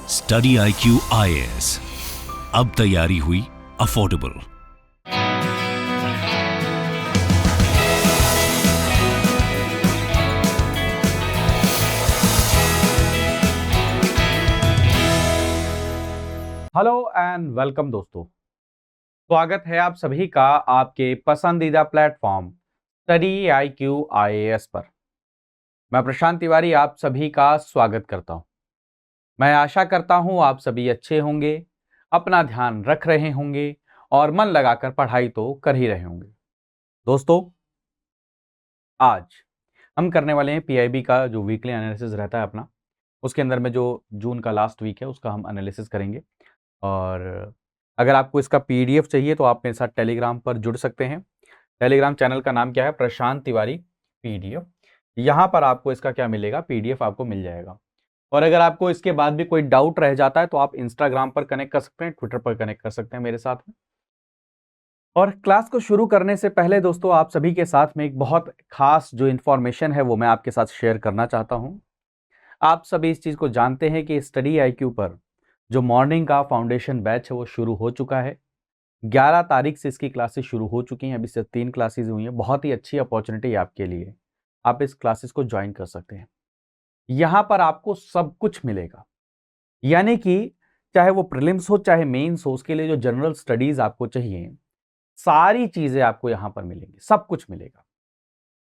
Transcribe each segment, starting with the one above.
Study IQ IAS, अब तैयारी हुई अफोर्डेबल। हेलो एंड वेलकम दोस्तों, स्वागत है आप सभी का आपके पसंदीदा प्लेटफॉर्म स्टडी IQ IAS पर। मैं प्रशांत तिवारी आप सभी का स्वागत करता हूं। मैं आशा करता हूं आप सभी अच्छे होंगे, अपना ध्यान रख रहे होंगे और मन लगाकर पढ़ाई तो कर ही रहे होंगे। दोस्तों, आज हम करने वाले हैं PIB का जो वीकली एनालिसिस रहता है अपना, उसके अंदर में जो जून का लास्ट वीक है उसका हम एनालिसिस करेंगे। और अगर आपको इसका PDF चाहिए तो आप मेरे साथ टेलीग्राम पर जुड़ सकते हैं। टेलीग्राम चैनल का नाम क्या है? प्रशांत तिवारी PDF। यहाँ पर आपको इसका क्या मिलेगा? PDF आपको मिल जाएगा। और अगर आपको इसके बाद भी कोई डाउट रह जाता है तो आप इंस्टाग्राम पर कनेक्ट कर सकते हैं, ट्विटर पर कनेक्ट कर सकते हैं मेरे साथ में। और क्लास को शुरू करने से पहले दोस्तों, आप सभी के साथ में एक बहुत खास जो इंफॉर्मेशन है वो मैं आपके साथ शेयर करना चाहता हूँ। आप सभी इस चीज को जानते हैं कि स्टडी IQ पर जो मॉर्निंग का फाउंडेशन बैच है वो शुरू हो चुका है। 11 तारीख से इसकी क्लासेस शुरू हो चुकी हैं। अभी से 3 क्लासेस हुई हैं। बहुत ही अच्छी अपॉर्चुनिटी है आपके लिए, आप इस क्लासेस को ज्वाइन कर सकते हैं। यहाँ पर आपको सब कुछ मिलेगा, यानी कि चाहे वो प्रीलिम्स हो चाहे मेंस हो, उसके लिए जो जनरल स्टडीज आपको चाहिए सारी चीजें आपको यहाँ पर मिलेंगी, सब कुछ मिलेगा।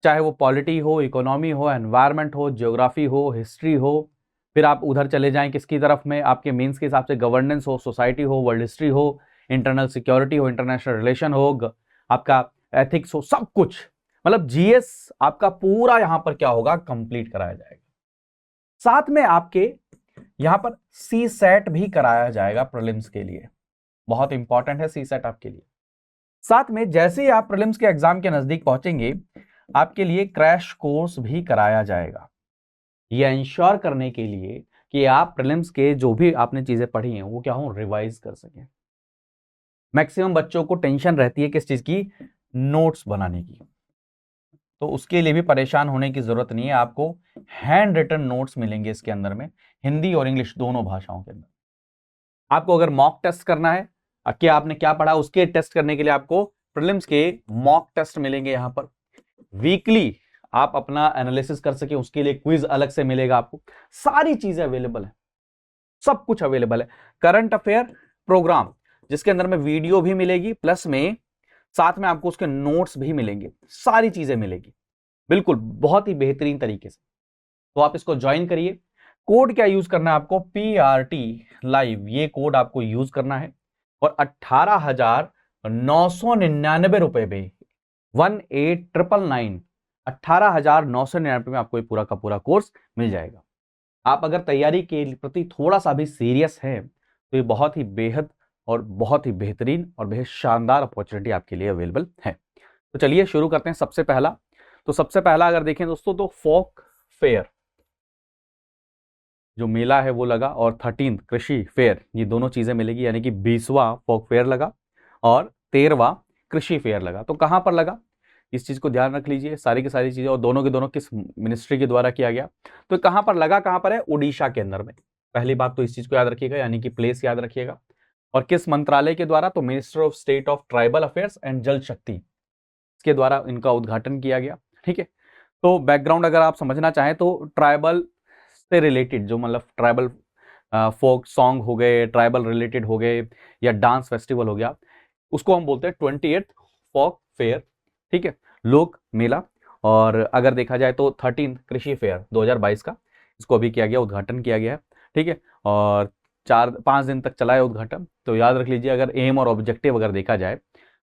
चाहे वो पॉलिटी हो, इकोनॉमी हो, एनवायरमेंट हो, ज्योग्राफी हो, हिस्ट्री हो, फिर आप उधर चले जाएं किसकी तरफ में, आपके मेंस के हिसाब से गवर्नेंस हो, सोसाइटी हो, वर्ल्ड हिस्ट्री हो, इंटरनल सिक्योरिटी हो, इंटरनेशनल रिलेशन हो, आपका एथिक्स हो, सब कुछ मतलब GS आपका पूरा यहां पर क्या होगा? कंप्लीट कराया जाएगा। साथ में आपके यहां पर CSAT भी कराया जाएगा प्रीलिम्स के लिए। बहुत इंपॉर्टेंट है CSAT आपके लिए। साथ में जैसे ही आप प्रीलिम्स के एग्जाम के नजदीक पहुंचेंगे, आपके लिए क्रैश कोर्स भी कराया जाएगा, यह इंश्योर करने के लिए कि आप प्रीलिम्स के जो भी आपने चीजें पढ़ी हैं वो क्या हो, रिवाइज कर सकें। मैक्सिमम बच्चों को टेंशन रहती है किस चीज की? नोट्स बनाने की। तो उसके लिए भी परेशान होने की जरूरत नहीं है। आपको हैंड रिटन नोट्स मिलेंगे इसके अंदर में, हिंदी और इंग्लिश दोनों भाषाओं के अंदर। आपको अगर मॉक टेस्ट करना है कि आपने क्या पढ़ा उसके टेस्ट करने के लिए आपको प्रीलिम्स के मॉक टेस्ट मिलेंगे। यहां पर वीकली आप अपना एनालिसिस कर सके उसके लिए क्विज अलग से मिलेगा आपको। सारी चीजें अवेलेबल है, सब कुछ अवेलेबल है। करंट अफेयर प्रोग्राम जिसके अंदर में वीडियो भी मिलेगी, प्लस में साथ में आपको उसके नोट्स भी मिलेंगे, सारी चीजें मिलेगी बिल्कुल बहुत ही बेहतरीन तरीके से। तो आप इसको ज्वाइन करिए। कोड क्या यूज करना है आपको? PRT लाइव, ये कोड आपको यूज करना है। और 18,999 रुपए पे 18,999 18,999 में आपको ये पूरा का पूरा कोर्स मिल जाएगा। आप अगर तैयारी के प्रति थोड़ा सा भी सीरियस हैं तो ये बहुत ही बेहद और बहुत ही बेहतरीन और बेहद शानदार अपॉर्चुनिटी आपके लिए अवेलेबल है। तो चलिए शुरू करते हैं। सबसे पहला अगर देखें दोस्तों तो फोक फेयर जो मेला है वो लगा, और 13th कृषि फेयर, ये दोनों चीजें मिलेगी, यानी कि 20वां फोक फेयर लगा और 13वां कृषि फेयर लगा। तो कहां पर लगा इस चीज को ध्यान रख लीजिए, सारी की सारी चीजें, और दोनों के दोनों किस मिनिस्ट्री के द्वारा किया गया। तो कहां पर लगा? कहां पर है? उड़ीसा के अंदर में। पहली बात तो इस चीज को याद रखिएगा, यानी कि प्लेस याद रखिएगा। और किस मंत्रालय के द्वारा? तो minister of state of tribal affairs and जल शक्ति, इसके द्वारा इनका उद्घाटन किया गया। ठीक है, तो बैकग्राउंड अगर आप समझना चाहें तो ट्राइबल से रिलेटेड जो मतलब ट्राइबल फोक सॉन्ग हो गए, ट्राइबल रिलेटेड हो गए, या डांस फेस्टिवल हो गया, उसको हम बोलते हैं 28th फोक फेयर। ठीक है, लोक मेला। और अगर देखा जाए तो 13th कृषि फेयर 2022 का, इसको अभी किया गया, उद्घाटन किया गया है। ठीक है, और 4-5 दिन तक चला है उद्घाटन। तो याद रख लीजिए, अगर एम और ऑब्जेक्टिव अगर देखा जाए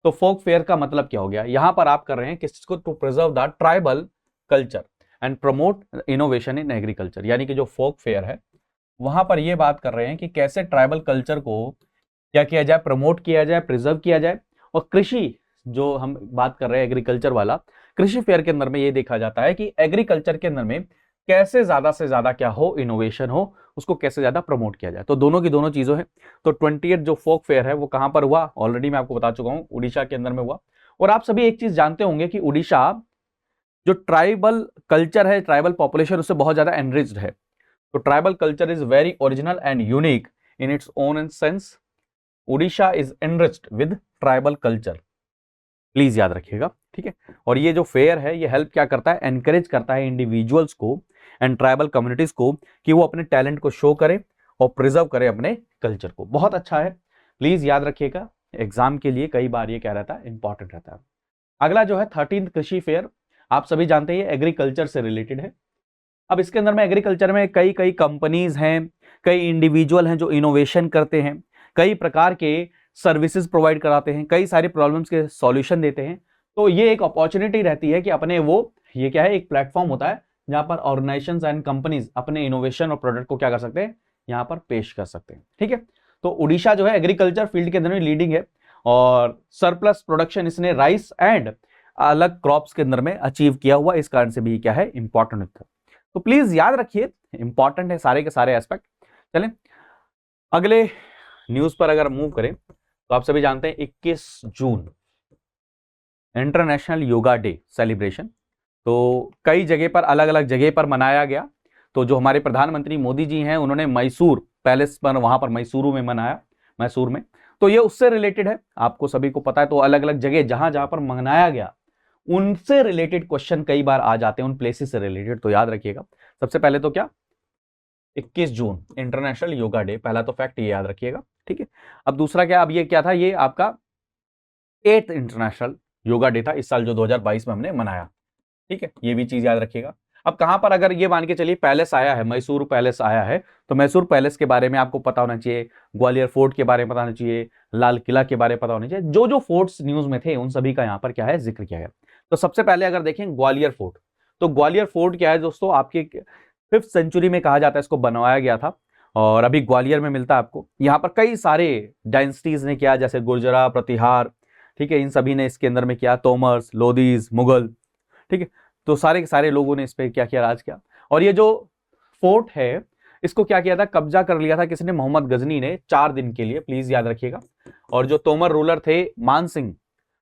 तो फोक फेयर का मतलब क्या हो गया? यहां पर आप कर रहे हैं किस को? To preserve the tribal culture and promote innovation in agriculture, यानी कि जो फोक फेयर है वहां पर ये बात कर रहे हैं कि कैसे ट्राइबल कल्चर को क्या किया जाए, प्रमोट किया जाए, प्रिजर्व किया जाए। और कृषि जो हम बात कर रहे हैं एग्रीकल्चर वाला, कृषि फेयर के अंदर में ये देखा जाता है कि एग्रीकल्चर के अंदर में कैसे ज्यादा से ज्यादा क्या हो, इनोवेशन हो, उसको कैसे ज्यादा प्रमोट किया जाए। तो दोनों की दोनों चीजों है। तो 28 जो फोक फेयर है वो कहां पर हुआ? ऑलरेडी मैं आपको बता चुका हूं, उड़ीसा के अंदर में हुआ। और आप सभी एक चीज जानते होंगे कि उड़ीसा जो ट्राइबल कल्चर है, ट्राइबल पॉपुलेशन, उससे बहुत ज्यादा एनरिच्ड है। तो tribal culture is very original and unique in its own sense. Orissa is enriched with tribal culture, please याद रखिएगा, ठीक है। और ये जो फेयर है ये हेल्प क्या करता है, एनकरेज करता है इंडिविजुअल्स को एंड ट्राइबल कम्युनिटीज को कि वो अपने टैलेंट को शो करें और प्रिजर्व करें अपने कल्चर को। बहुत अच्छा है, प्लीज याद रखिएगा, एग्जाम के लिए कई बार ये क्या रहता है, इंपॉर्टेंट रहता है। अगला जो है 13th कृषि फेयर, आप सभी जानते हैं एग्रीकल्चर से रिलेटेड है। अब इसके अंदर में एग्रीकल्चर में कई कई कंपनीज हैं, कई इंडिविजुअल हैं जो इनोवेशन करते हैं, कई प्रकार के सर्विसेज प्रोवाइड कराते हैं, कई सारी प्रॉब्लम्स के सॉल्यूशन देते हैं। तो ये एक अपॉर्चुनिटी रहती है कि अपने वो, ये क्या है, एक प्लेटफॉर्म होता है जहां पर ऑर्गेनाइजेशंस एंड कंपनीज अपने इनोवेशन और प्रोडक्ट को क्या कर सकते हैं, यहाँ पर पेश कर सकते हैं, ठीक है। तो उड़ीसा जो है एग्रीकल्चर फील्ड के अंदर में लीडिंग है और सरप्लस प्रोडक्शन इसने राइस एंड अलग क्रॉप्स के अंदर में अचीव किया हुआ, इस कारण से भी क्या है, इंपॉर्टेंट है। तो प्लीज याद रखिए, इंपॉर्टेंट है सारे के सारे एस्पेक्ट। चलें अगले न्यूज पर अगर मूव करें तो आप सभी जानते हैं 21 जून इंटरनेशनल योगा डे सेलिब्रेशन। तो कई जगह पर, अलग अलग जगह पर मनाया गया। तो जो हमारे प्रधानमंत्री मोदी जी हैं उन्होंने मैसूर पैलेस पर, वहां पर मैसूरू में मनाया, मैसूर में। तो ये उससे रिलेटेड है, आपको सभी को पता है। तो अलग अलग जगह जहां जहां पर मनाया गया उनसे रिलेटेड क्वेश्चन कई बार आ जाते हैं, उन प्लेसेस से रिलेटेड, तो याद रखिएगा। सबसे पहले तो क्या, 21 जून इंटरनेशनल योगा डे, पहला तो फैक्ट ये याद रखिएगा, ठीक है। अब दूसरा क्या, अब ये क्या था, ये आपका 8th इंटरनेशनल योगा डे था इस साल जो 2022 में हमने मनाया, ठीक है। ये भी चीज याद रखिएगा। अब कहां पर, अगर ये मान के चलिए पैलेस आया है, मैसूर पैलेस आया है, तो मैसूर पैलेस के बारे में आपको पता होना चाहिए, ग्वालियर फोर्ट के बारे में पता होना चाहिए, लाल किला के बारे में पता होना चाहिए। जो जो फोर्ट्स न्यूज में थे उन सभी का यहाँ पर क्या है, जिक्र किया गया। तो सबसे पहले अगर देखें ग्वालियर फोर्ट, तो ग्वालियर फोर्ट क्या है दोस्तों, आपके 5th सेंचुरी में कहा जाता है इसको बनवाया गया था और अभी ग्वालियर में मिलता है आपको। यहाँ पर कई सारे डायनेस्टीज ने किया, जैसे गुर्जरा, प्रतिहार, ठीक है, इन सभी ने इसके अंदर में किया, तोमर्स, लोधीज, मुगल, ठीक है। तो सारे के सारे लोगों ने इस पर क्या किया, राज किया। और ये जो फोर्ट है इसको क्या किया था, कब्जा कर लिया था किसने, मोहम्मद गजनी ने 4 दिन के लिए, प्लीज याद रखिएगा। और जो तोमर रूलर थे मान सिंह,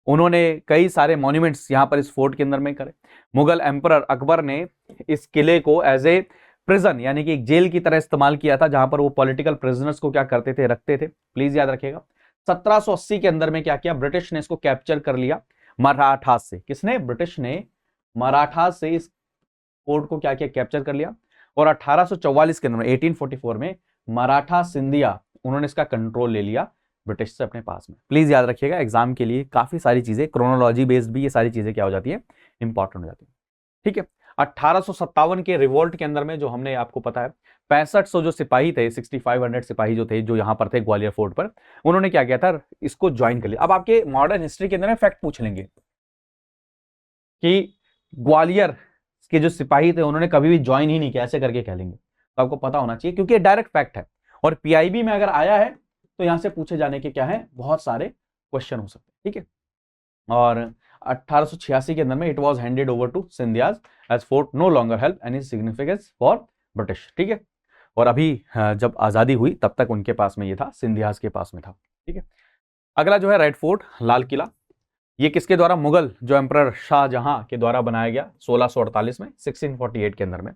उन्होंने कई सारे मॉन्यूमेंट्स यहाँ पर इस फोर्ट के अंदर में करे। मुगल एम्परर अकबर ने इस किले को एज ए प्रिजन, यानी कि एक जेल की तरह इस्तेमाल किया था, जहां पर वो पॉलिटिकल प्रिजनर्स को क्या करते थे, रखते थे, प्लीज याद रखिएगा। 1780 के अंदर में क्या किया, ब्रिटिश ने इसको कैप्चर कर लिया मराठास से। किसने, ब्रिटिश ने मराठास से इस फोर्ट को क्या किया, कैप्चर कर लिया। और 1844 के अंदर में, 1844 में मराठा सिंधिया, उन्होंने इसका कंट्रोल ले लिया ब्रिटिश से अपने पास में। प्लीज याद रखिएगा, एग्जाम के लिए काफी सारी चीजें क्रोनोलॉजी बेस्ड भी ये सारी चीजें क्या हो जाती है, इंपॉर्टेंट हो जाती है, ठीक है। 1857 के रिवोल्ट के अंदर में, जो हमने आपको पता है 6500 जो सिपाही थे, 6500 सिपाही जो थे, जो यहां पर थे ग्वालियर फोर्ट पर, उन्होंने क्या किया था, इसको ज्वाइन कर लिया। अब आपके मॉडर्न हिस्ट्री के अंदर में फैक्ट पूछ लेंगे कि ग्वालियर के जो सिपाही थे उन्होंने कभी भी ज्वाइन ही नहीं किया, ऐसे करके कह लेंगे। तो आपको पता होना चाहिए क्योंकि डायरेक्ट फैक्ट है, और पीआईबी में अगर आया है तो यहां से पूछे जाने के क्या है, बहुत सारे क्वेश्चन हो सकते हैं, ठीक है। और 1886 के अंदर में it was handed over to Scindias as fort no longer help any significance for British, ठीक है। और अभी जब आजादी हुई तब तक उनके पास में ये था, सिंधियाज के पास में था, ठीक है। अगला जो है रेड फोर्ट, लाल किला, ये किसके द्वारा, मुगल जो एम्परर शाहजहां के द्वारा बनाया गया 1648 में, 1648 के अंदर में।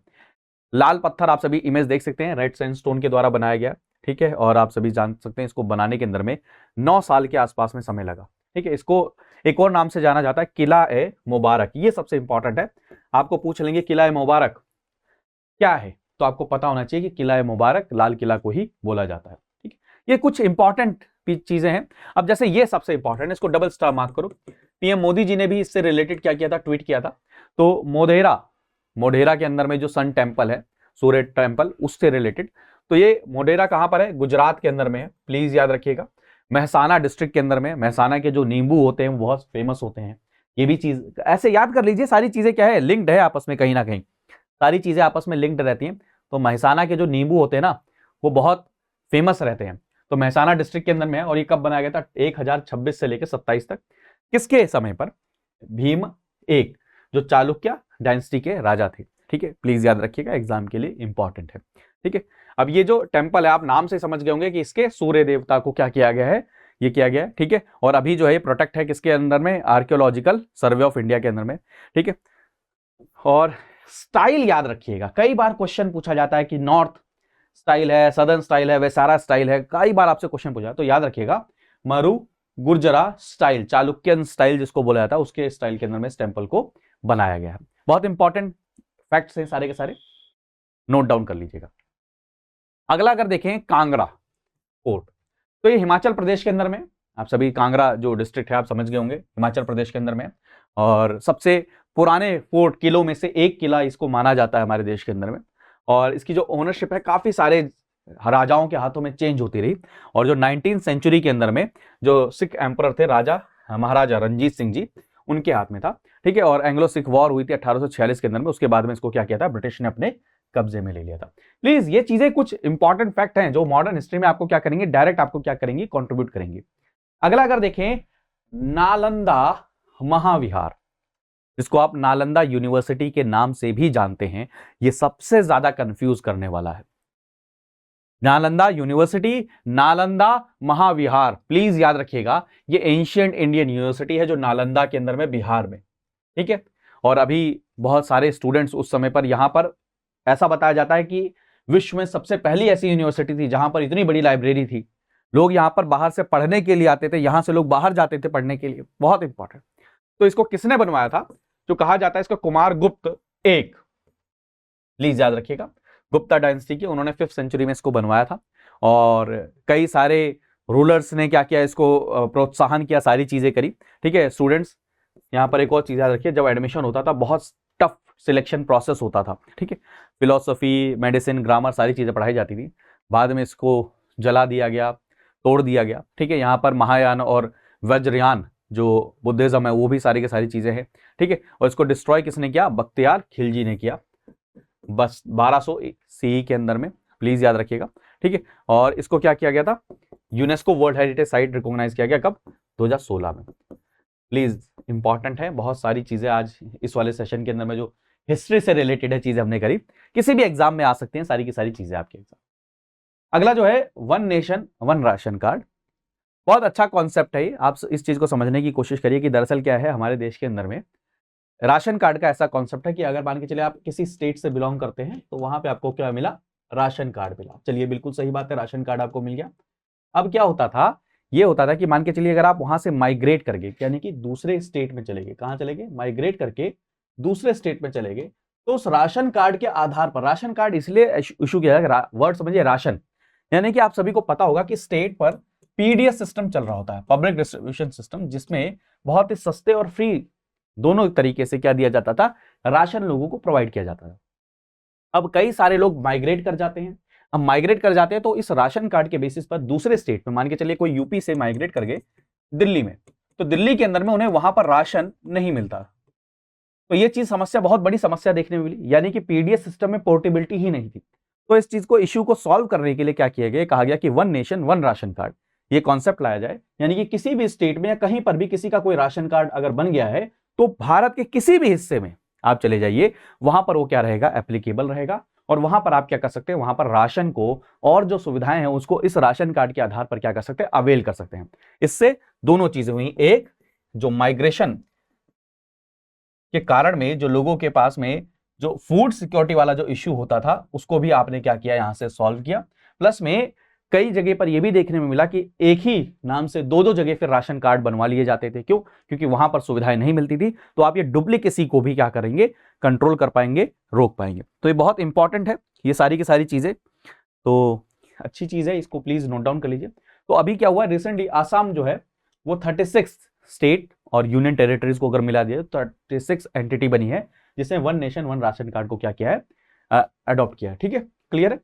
लाल पत्थर, आप सभी इमेज देख सकते हैं, रेड सैंडस्टोन के द्वारा बनाया गया, ठीक है। और आप सभी जान सकते हैं इसको बनाने के अंदर में 9 साल के आसपास में समय लगा, ठीक है। इसको एक और नाम से जाना जाता है किला ए मुबारक, ये सबसे इंपॉर्टेंट है। आपको पूछ लेंगे किला ए मुबारक क्या है, तो आपको पता होना चाहिए कि किला ए मुबारक लाल किला को ही बोला जाता है, ठीक है। ये कुछ इंपॉर्टेंट चीजें हैं। अब जैसे ये सबसे इंपॉर्टेंट है, इसको डबल स्टार मार्क करो। पीएम मोदी जी ने भी इससे रिलेटेड क्या किया था, ट्वीट किया था। तो मोढेरा के अंदर में जो सन टेम्पल है, सूर्य टेम्पल, उससे रिलेटेड। तो ये मोढेरा कहां पर है, गुजरात के अंदर में है, प्लीज याद रखिएगा। महसाना डिस्ट्रिक्ट के अंदर में, महसाना के जो नींबू होते हैं वो बहुत फेमस होते हैं। ये भी चीज ऐसे याद कर लीजिए, सारी चीजें क्या है, लिंक्ड है आपस में, कहीं ना कहीं सारी चीजें आपस में लिंक्ड रहती हैं। तो महसाना के जो नींबू होते हैं ना, वो बहुत फेमस रहते हैं। तो महसाना डिस्ट्रिक्ट के अंदर में है। और ये कब बनाया गया था, 1026 से लेकर 27 तक, किसके समय पर, भीम एक, जो चालुक्य डायनेस्टी के राजा थे, ठीक है। प्लीज याद रखिएगा, एग्जाम के लिए इंपॉर्टेंट है, ठीक है। अब ये जो टेम्पल है, आप नाम से समझ गए होंगे कि इसके सूर्य देवता को क्या किया गया है, ये किया गया है, ठीक है। और अभी जो है प्रोटेक्ट है किसके अंदर में, आर्कियोलॉजिकल सर्वे ऑफ इंडिया के अंदर में, ठीक है। और स्टाइल याद रखिएगा, कई बार क्वेश्चन पूछा जाता है कि नॉर्थ स्टाइल है, सदर्न स्टाइल है, वैसारा स्टाइल है, कई बार आपसे क्वेश्चन पूछा, तो याद रखिएगा मरु गुर्जरा स्टाइल, चालुक्यन स्टाइल जिसको बोला जाता है, उसके स्टाइल के अंदर में इस टेंपल को बनाया गया है। बहुत इंपॉर्टेंट फैक्ट्स हैं सारे के सारे, नोट डाउन कर लीजिएगा। अगला अगर देखें कांगड़ा फोर्ट, तो ये हिमाचल प्रदेश के अंदर में, आप सभी कांगड़ा जो डिस्ट्रिक्ट है आप समझ गए होंगे, हिमाचल प्रदेश के अंदर में, और सबसे पुराने फोर्ट किलों में से एक किला इसको माना जाता है हमारे देश के अंदर में। और इसकी जो ओनरशिप है काफी सारे राजाओं के हाथों में चेंज होती रही, और जो 19th सेंचुरी के अंदर में जो सिख एम्परर थे राजा महाराजा रणजीत सिंह जी, उनके हाथ में था, ठीक है। और एंग्लो सिख वॉर हुई थी 1846 के अंदर में, उसके बाद में इसको क्या किया था, ब्रिटिश ने अपने कब्जे में ले लिया था। प्लीज ये चीजें कुछ इंपॉर्टेंट फैक्ट हैं जो मॉडर्न हिस्ट्री में आपको क्या करेंगे, डायरेक्ट आपको क्या करेंगे, कंट्रीब्यूट करेंगे। अगला अगर देखें नालंदा महाविहार, जिसको आप नालंदा यूनिवर्सिटी के नाम से भी जानते हैं, ये सबसे ज्यादा कंफ्यूज करने वाला है। नालंदा यूनिवर्सिटी, नालंदा महाविहार, प्लीज याद रखिएगा ये एंशिएंट इंडियन यूनिवर्सिटी है जो नालंदा के अंदर में बिहार में, ठीक है। और अभी बहुत सारे स्टूडेंट्स उस समय पर यहां पर ऐसा बताया जाता है कि विश्व में सबसे पहली ऐसी यूनिवर्सिटी थी जहां पर इतनी बड़ी लाइब्रेरी थी, लोग यहां पर बाहर से पढ़ने के लिए आते थे, यहां से लोग बाहर जाते थे पढ़ने के लिए, बहुत इंपॉर्टेंट। तो इसको किसने बनवाया था, जो कहा जाता है इसको कुमार गुप्त एक, प्लीज याद रखिएगा, गुप्ता डायनेस्टी की, उन्होंने 5th सेंचुरी में इसको बनवाया था। और कई सारे रूलर्स ने क्या किया, इसको प्रोत्साहन किया, सारी चीजें करी, ठीक है। स्टूडेंट्स यहाँ पर एक और चीज याद रखिए, जब एडमिशन होता था बहुत टफ सिलेक्शन प्रोसेस होता था, ठीक है। फिलोसफी, मेडिसिन, ग्रामर सारी चीजें पढ़ाई जाती थी, बाद में इसको जला दिया गया, तोड़ दिया गया, ठीक है। यहाँ पर महायान और वज्रयान जो बुद्धिज्म है वो भी सारी की सारी चीजें हैं, ठीक है। और इसको डिस्ट्रॉय किसने किया, बख्तियार खिलजी ने किया, बस 1200 CE के अंदर में, प्लीज याद रखिएगा, ठीक है। और इसको क्या किया गया था, UNESCO world heritage site recognise किया गया, कब, 2016 में। प्लीज इंपॉर्टेंट है, बहुत सारी चीजें आज इस वाले सेशन के अंदर में जो हिस्ट्री से रिलेटेड है चीजें हमने करी, किसी भी एग्जाम में आ सकते हैं सारी की सारी चीजें आपके एग्जाम। अगला जो है one nation one ration card, बहुत अच्छा कॉन्सेप्ट है, आप इस चीज को समझने की कोशिश करिए कि दरअसल क्या है, हमारे देश के अंदर में राशन कार्ड का ऐसा कॉन्सेप्ट है कि अगर मान के चलिए आप किसी स्टेट से बिलोंग करते हैं तो वहां पे आपको क्या मिला, राशन कार्ड मिला। चलिए बिल्कुल सही बात है, राशन कार्ड आपको मिल गया। अब क्या होता था, ये होता था कि मान के चलिए अगर आप वहां से माइग्रेट कर गए, यानी कि दूसरे स्टेट में चले गए, कहां चले गए, माइग्रेट करके दूसरे स्टेट में चले गए, तो उस राशन कार्ड के आधार पर, राशन कार्ड इसलिए इशू किया, वर्ड समझिए राशन, यानी कि आप सभी को पता होगा कि स्टेट पर पीडीएस सिस्टम चल रहा होता है, पब्लिक डिस्ट्रीब्यूशन सिस्टम, जिसमें बहुत ही सस्ते और फ्री दोनों तरीके से क्या दिया जाता था, राशन लोगों को प्रोवाइड किया जाता था। अब कई सारे लोग माइग्रेट कर जाते हैं, अब माइग्रेट कर जाते हैं तो इस राशन कार्ड के बेसिस पर दूसरे स्टेट में, मान के चलिए कोई यूपी से माइग्रेट कर गए दिल्ली में, तो दिल्ली के अंदर में उन्हें वहां पर राशन नहीं मिलता, तो ये चीज समस्या, बहुत बड़ी समस्या देखने में मिली, यानी कि पीडीएस सिस्टम में पोर्टेबिलिटी ही नहीं थी। तो इस चीज को, इश्यू को सॉल्व करने के लिए क्या किया गया, कहा गया कि one nation one ration card, ये कॉन्सेप्ट लाया जाए, यानी कि किसी भी स्टेट में या कहीं पर भी किसी का कोई राशन कार्ड अगर बन गया है तो भारत के किसी भी हिस्से में आप चले जाइए, वहां पर वो क्या रहेगा, एप्लीकेबल रहेगा, और वहां पर आप क्या कर सकते हैं, वहां पर राशन को और जो सुविधाएं हैं उसको इस राशन कार्ड के आधार पर क्या कर सकते हैं, अवेल कर सकते हैं। इससे दोनों चीजें हुई, एक जो माइग्रेशन के कारण में जो लोगों के पास में जो फूड सिक्योरिटी वाला जो इश्यू होता था उसको भी आपने क्या किया, यहां से सॉल्व किया, प्लस में कई जगह पर यह भी देखने में मिला कि एक ही नाम से दो दो जगह फिर राशन कार्ड बनवा लिए जाते थे, क्यों, क्योंकि वहां पर सुविधाएं नहीं मिलती थी, तो आप ये डुप्लीकेसी को भी क्या करेंगे, कंट्रोल कर पाएंगे, रोक पाएंगे। तो ये बहुत इंपॉर्टेंट है, ये सारी की सारी चीजें, तो अच्छी चीज है, इसको प्लीज नोट डाउन कर लीजिए। तो अभी क्या हुआ, रिसेंटली आसाम जो है वो 36 स्टेट और यूनियन टेरिटरीज को अगर मिला दिया तो 36 एंटिटी बनी है जिसने one nation one ration card को क्या किया है, अडॉप्ट किया है, ठीक है, क्लियर है।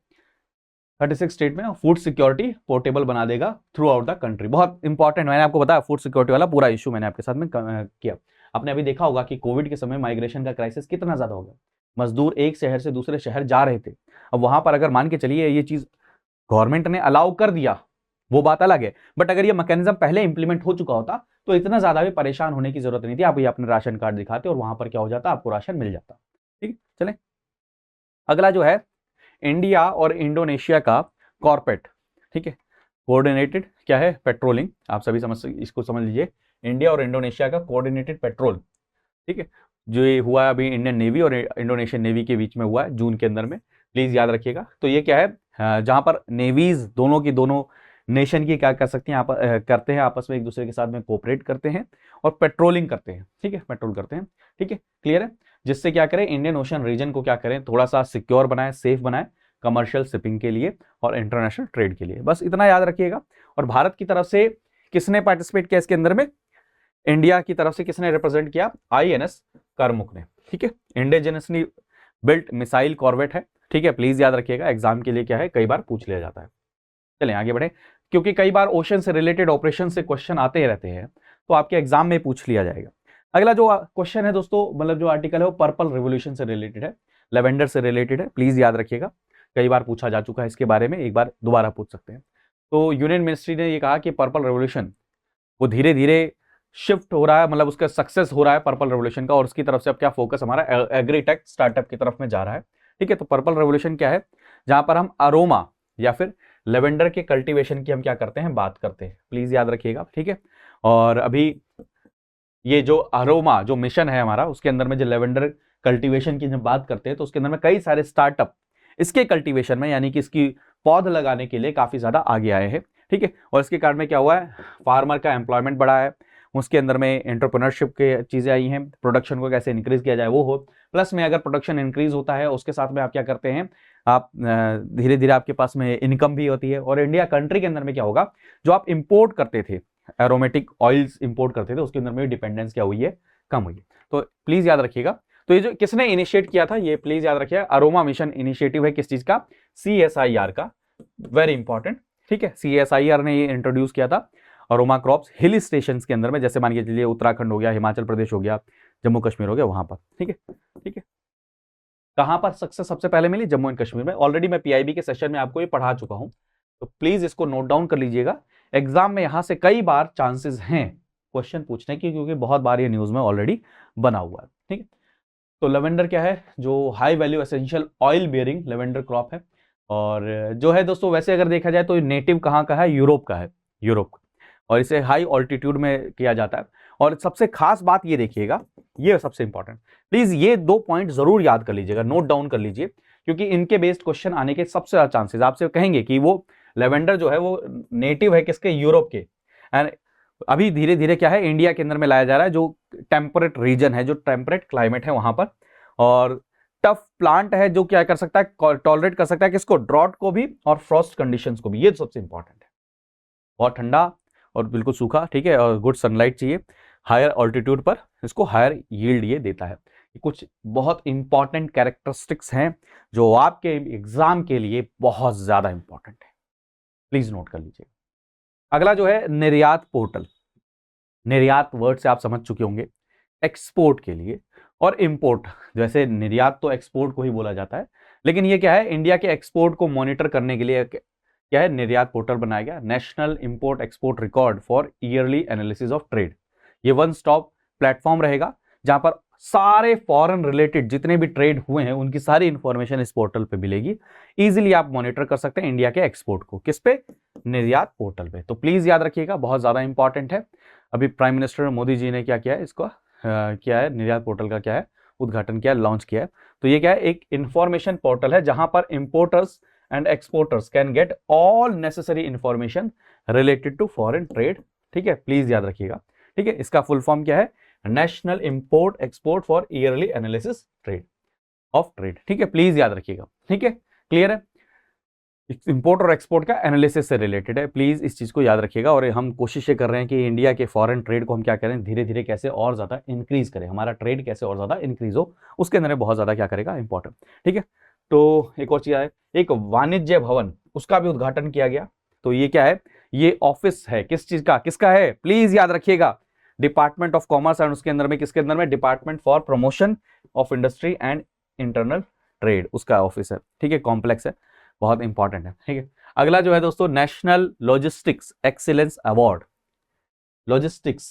36 स्टेट में फूड सिक्योरिटी पोर्टेबल बना देगा थ्रू आउट द कंट्री, बहुत इंपॉर्टेंट, मैंने आपको बताया फूड सिक्योरिटी वाला पूरा इशू मैंने आपके साथ में किया। आपने अभी देखा होगा कि कोविड के समय माइग्रेशन का क्राइसिस कितना ज्यादा हो गया, मजदूर एक शहर से दूसरे शहर जा रहे थे, अब वहां पर अगर मान के चलिए ये चीज गवर्नमेंट ने अलाउ कर दिया वो बात अलग है, बट अगर ये मैकेनिज्म पहले इंप्लीमेंट हो चुका होता तो इतना ज्यादा भी परेशान होने की जरूरत नहीं थी, आप ये अपने राशन कार्ड दिखाते और वहां पर क्या हो जाता, आपको राशन मिल जाता, ठीक। चले अगला जो है इंडिया और इंडोनेशिया का कॉर्पेट, ठीक है, कोऑर्डिनेटेड क्या है, पेट्रोलिंग, आप सभी इसको समझ लीजिए, इंडिया और इंडोनेशिया का कोऑर्डिनेटेड पेट्रोल, ठीक है, जो ये हुआ है अभी इंडियन नेवी और इंडोनेशियन नेवी के बीच में हुआ है जून के अंदर में, प्लीज याद रखिएगा। तो ये क्या है, जहां पर नेवीज दोनों की दोनों नेशन की क्या कर सकती हैं, करते हैं आपस में एक दूसरे के साथ में कोऑपरेट करते हैं और पेट्रोलिंग करते हैं, ठीक है, पेट्रोल करते हैं, ठीक है, क्लियर है। जिससे क्या करें, इंडियन ओशन रीजन को क्या करें, थोड़ा सा सिक्योर बनाए, सेफ बनाए कमर्शियल शिपिंग के लिए और इंटरनेशनल ट्रेड के लिए, बस इतना याद रखिएगा। और भारत की तरफ से किसने पार्टिसिपेट किया इसके अंदर में, इंडिया की तरफ से किसने रिप्रेजेंट किया, आईएनएस करमुक ने, ठीक है, इंडिजिनसली बिल्ट मिसाइल कॉर्वेट है, ठीक है, प्लीज याद रखिएगा, एग्जाम के लिए क्या है कई बार पूछ लिया जाता है। चलें आगे बढ़े, क्योंकि कई बार ओशन से रिलेटेड ऑपरेशन से क्वेश्चन आते ही रहते हैं, तो आपके एग्जाम में पूछ लिया जाएगा। अगला जो क्वेश्चन है दोस्तों, मतलब जो आर्टिकल है वो पर्पल रिवोल्यूशन से रिलेटेड है, लेवेंडर से रिलेटेड है, प्लीज याद रखिएगा, कई बार पूछा जा चुका है इसके बारे में, एक बार दोबारा पूछ सकते हैं। तो यूनियन मिनिस्ट्री ने ये कहा कि पर्पल रिवोल्यूशन वो धीरे धीरे शिफ्ट हो रहा है, मतलब उसका सक्सेस हो रहा है पर्पल रेवोल्यूशन का, और उसकी तरफ से अब क्या फोकस हमारा एग्रीटेक स्टार्टअप की तरफ में जा रहा है, ठीक है। तो पर्पल रेवोल्यूशन क्या है, जहां पर हम अरोमा या फिर लेवेंडर के कल्टीवेशन की हम क्या करते हैं, बात करते हैं, प्लीज याद रखिएगा, ठीक है। और अभी ये जो अरोमा जो मिशन है हमारा, उसके अंदर में जो लेवेंडर कल्टीवेशन की जब बात करते हैं तो उसके अंदर में कई सारे स्टार्टअप इसके कल्टीवेशन में यानी कि इसकी पौध लगाने के लिए काफी ज्यादा आगे आए हैं, ठीक है। और इसके कारण में क्या हुआ है, फार्मर का एम्प्लॉयमेंट बढ़ा है, उसके अंदर में एंटरप्रेन्योरशिप के चीजें आई हैं, प्रोडक्शन को कैसे इंक्रीज किया जाए वो हो, प्लस में अगर प्रोडक्शन इंक्रीज होता है उसके साथ में आप क्या करते हैं, आप धीरे धीरे आपके पास में इनकम भी होती है। और इंडिया कंट्री के अंदर में क्या होगा, जो आप इंपोर्ट करते थे, एरोमेटिक ऑयल्स इंपोर्ट करते थे, उसके अंदर में डिपेंडेंस क्या हुई है, कम हुई है। तो प्लीज याद रखिएगा। तो ये जो किसने इनिशिएट किया था, ये प्लीज याद रखिएगा, अरोमा मिशन इनिशिएटिव है, किस चीज का, CSIR का, वेरी इंपॉर्टेंट, ठीक है। CSIR ने ये इंट्रोड्यूस किया था अरोमा क्रॉप्स हिल स्टेशन के अंदर में, जैसे मान के चलिए उत्तराखंड हो गया, हिमाचल प्रदेश हो गया, जम्मू कश्मीर हो गया, वहां पर, ठीक है, ठीक है। कहां पर सक्सेस सबसे पहले मिली, जम्मू एंड कश्मीर में। ऑलरेडी मैं PIB के सेशन में आपको ये पढ़ा चुका हूं, तो प्लीज इसको नोट डाउन कर लीजिएगा, एग्जाम में यहां से कई बार चांसेस हैं क्वेश्चन पूछने की, क्योंकि बहुत बार ये न्यूज में ऑलरेडी बना हुआ है, ठीक है। तो लेवेंडर क्या है, जो high value essential oil bearing lavender crop है, और जो है दोस्तों वैसे अगर देखा जाए तो नेटिव कहाँ का है, यूरोप का है, यूरोप का, और इसे हाई ऑल्टीट्यूड में किया जाता है। और सबसे खास बात ये देखिएगा, ये सबसे इंपॉर्टेंट, प्लीज ये 2 पॉइंट जरूर याद कर लीजिएगा, नोट डाउन कर लीजिए, क्योंकि इनके बेस्ड क्वेश्चन आने के सबसे ज्यादा चांसेस, आपसे कहेंगे कि वो लेवेंडर जो है वो नेटिव है किसके, यूरोप के, एंड अभी धीरे धीरे क्या है इंडिया के अंदर में लाया जा रहा है, जो टेम्परेट रीजन है, जो टेम्परेट क्लाइमेट है वहां पर, और टफ प्लांट है, जो क्या कर सकता है, टॉलरेट कर सकता है किसको, ड्रॉट को भी और फ्रॉस्ट कंडीशंस को भी, ये सबसे इंपॉर्टेंट है। बहुत ठंडा और बिल्कुल सूखा, ठीक है, और गुड सनलाइट चाहिए, हायर ऑल्टीट्यूड पर इसको हायर यील्ड ये देता है। कुछ बहुत इंपॉर्टेंट कैरेक्टरिस्टिक्स हैं जो आपके एग्जाम के लिए बहुत ज्यादा इंपॉर्टेंट है, प्लीज नोट कर लीजिए। अगला जो है निर्यात पोर्टल, निर्यात वर्ड से आप समझ चुके होंगे, एक्सपोर्ट के लिए और इंपोर्ट, जैसे निर्यात तो एक्सपोर्ट को ही बोला जाता है, लेकिन ये क्या है, इंडिया के एक्सपोर्ट को मॉनिटर करने के लिए क्या है, निर्यात पोर्टल बनाया गया, national import export record for yearly analysis of trade. ये वन स्टॉप प्लेटफॉर्म रहेगा, जहां पर सारे फॉरेन रिलेटेड जितने भी ट्रेड हुए हैं उनकी सारी इंफॉर्मेशन इस पोर्टल पे मिलेगी, इजीली आप मॉनिटर कर सकते हैं इंडिया के एक्सपोर्ट को, किस पे, निर्यात पोर्टल पे। तो प्लीज याद रखिएगा, बहुत ज्यादा इंपॉर्टेंट है। अभी प्राइम मिनिस्टर मोदी जी ने क्या किया है, इसको क्या है, निर्यात पोर्टल का क्या है, उद्घाटन किया, लॉन्च किया है। तो ये क्या है, एक इंफॉर्मेशन पोर्टल है जहां पर importers and exporters can get all necessary information related to foreign trade, ठीक है, प्लीज याद रखिएगा, ठीक है। इसका फुल फॉर्म क्या है, national import export for yearly analysis trade off trade, ठीक है, प्लीज याद रखिएगा, ठीक है, क्लियर है। इंपोर्ट और एक्सपोर्ट का एनालिसिस से रिलेटेड है, प्लीज इस चीज को याद रखिएगा। और हम कोशिश ये कर रहे हैं कि इंडिया के फॉरेन ट्रेड को हम क्या करें, धीरे धीरे कैसे और ज्यादा इंक्रीज करें, हमारा ट्रेड कैसे और ज्यादा इंक्रीज हो, उसके अंदर बहुत ज्यादा क्या करेगा, इंपॉर्टेंट, ठीक है। तो एक और चीज है, एक वाणिज्य भवन, उसका भी उद्घाटन किया गया। तो ये क्या है, ये ऑफिस है किस चीज का, किसका है, प्लीज याद रखिएगा, डिपार्टमेंट ऑफ कॉमर्स, एंड उसके अंदर में किसके अंदर में, department for promotion of industry and internal trade, उसका ऑफिस है, ठीक है, कॉम्प्लेक्स है, बहुत इंपॉर्टेंट है, ठीक है। अगला जो है दोस्तों, national logistics excellence award, logistics,